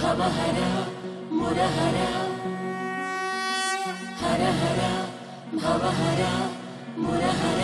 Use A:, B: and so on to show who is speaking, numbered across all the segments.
A: भवहर मुरहर हर हर भवहर मुरहर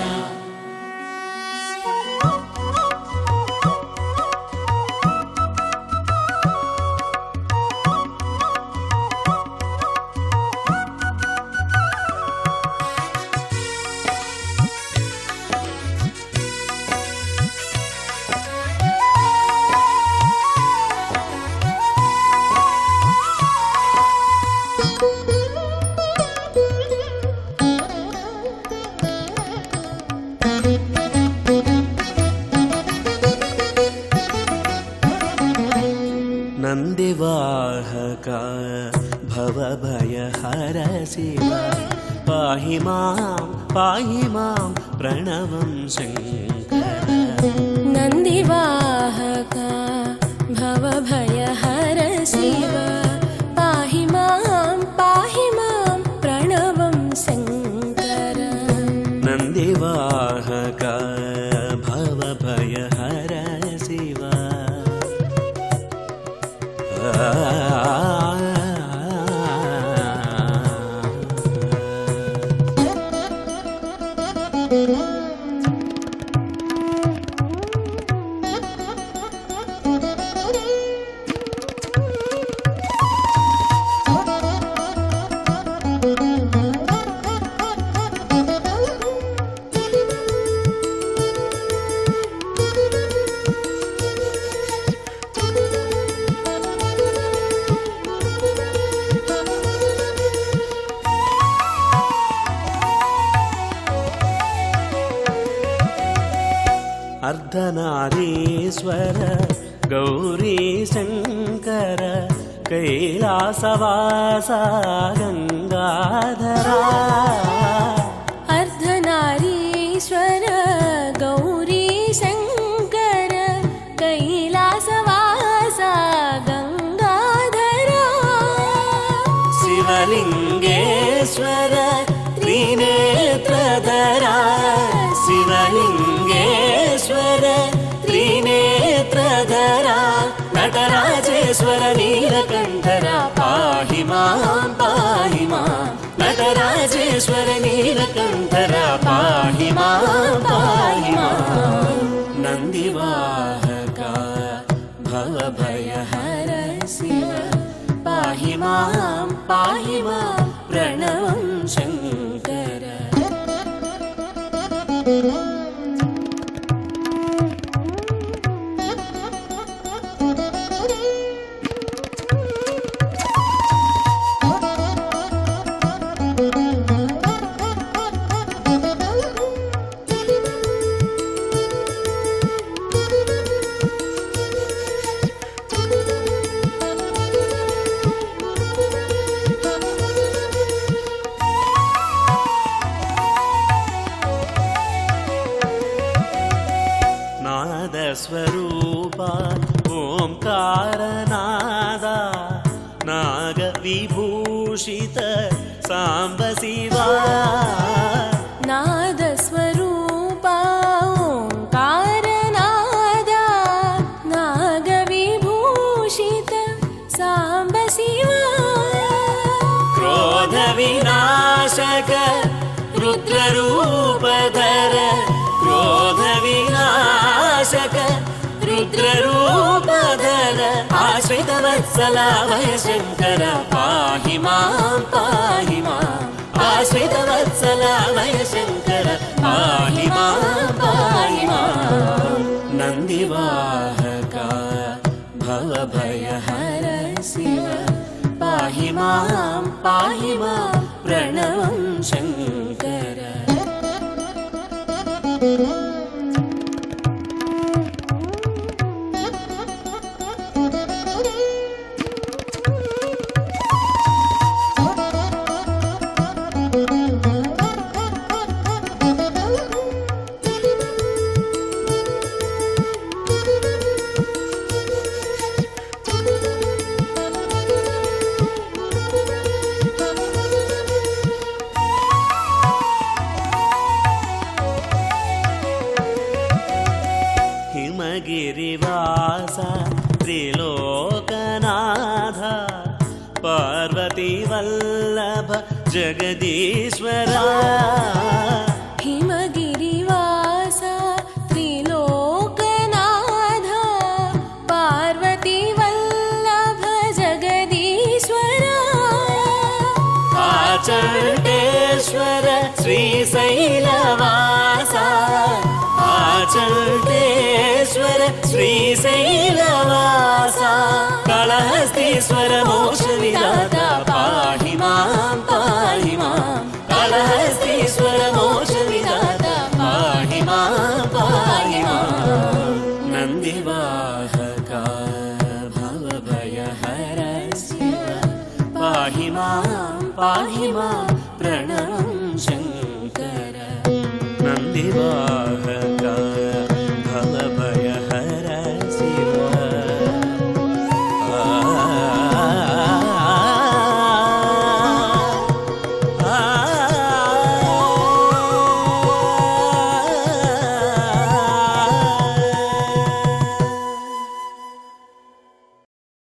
B: नन्दिवाहका भवभयहर शिव पाहि मां प्रणवं शङ्कर
C: नन्दिवाहका भवभयहर शिव पाहि मां प्रणवं शङ्कर
B: नन्दिवाहका भवभयहर शिव अर्धनारीश्वर गौरी शङ्कर कैलासवासा गङ्गाधरा
C: अर्धनारीश्वर गौरी शङ्कर कैलासवासा गङ्गाधरा
B: शिवलिङ्गेश्वर त्रिनेत्रधरा शिवलिङ्गेश्वर त्रिनेत्रधरा नटराजेश्वर नीलकण्ठरा पाहि मां नटराजेश्वर नीलकण्ठरा पाहि मां नन्दिवाहका भवभयहर शिव पाहि मां प्रणवं शङ्कर स्वरूपा ओंकारनादा नागविभूषित सांब शिवा
C: नादस्वरूपा ओंकारनादा नागविभूषित सांब शिवा
B: क्रोधविनाशक रुद्ररूपधर क्रोधविनाशक रुद्ररूपधर आश्रितवत्सला वै शङ्कर पाहि मां आश्रितवत्सला वै शङ्कर पाहि मां नन्दिवाहका भवभयहर शिव पाहि मां प्रणवं शङ्कर गिरिवास त्रिलोकनाथ जगदीश्वरा
C: हिमगिरिवासा त्रिलोकनाथा पार्वतीवल्लभ जगदीश्वरा
B: आचण्डेश्वर श्रीशैलवासा आचण्डेश्वर श्रीशैलवासा काళहस्तीश्वर मोक्षविदाता पाहि मां काళहस्तीश्वर मोक्षविदाता पाहि मां नन्दिवाहका भवभयहर शिव पाहि मां प्रणमं शङ्कर नन्दिवाहका